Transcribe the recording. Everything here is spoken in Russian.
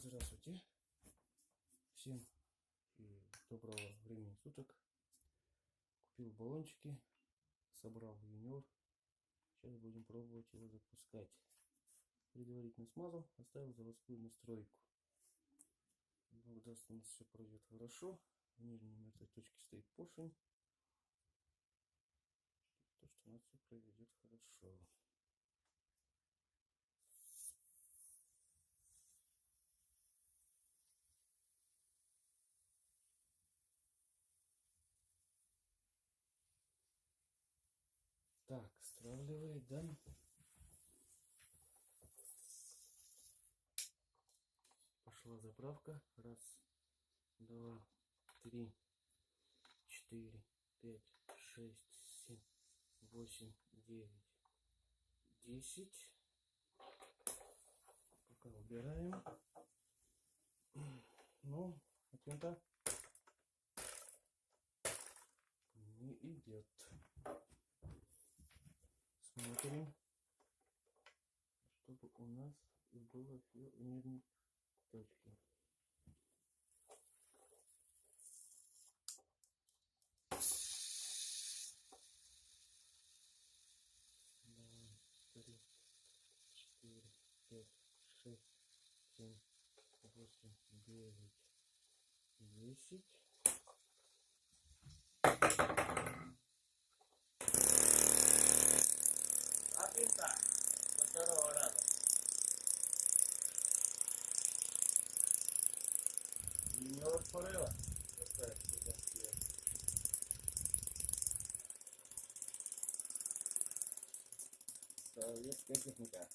Здравствуйте. Всем доброго времени суток. Купил баллончики, собрал юниор. Сейчас будем пробовать его запускать. Предварительно смазал, оставил заводскую настройку. Бог даст, у нас все пройдет хорошо. В нижней этой точке стоит поршень. То, что у нас все проведет хорошо. Так, стравливает, да? Пошла заправка. Раз, два, три, 4, 5, 6, 7, 8, 9, 10. Пока убираем. Но почему-то не идет. Смотрим, чтобы у нас было все в нижней точке. Давай, 3, 4, 5, 6, 7, 8, 9, 10. А пинта со второго раза. Юниор порыва. Советская техника.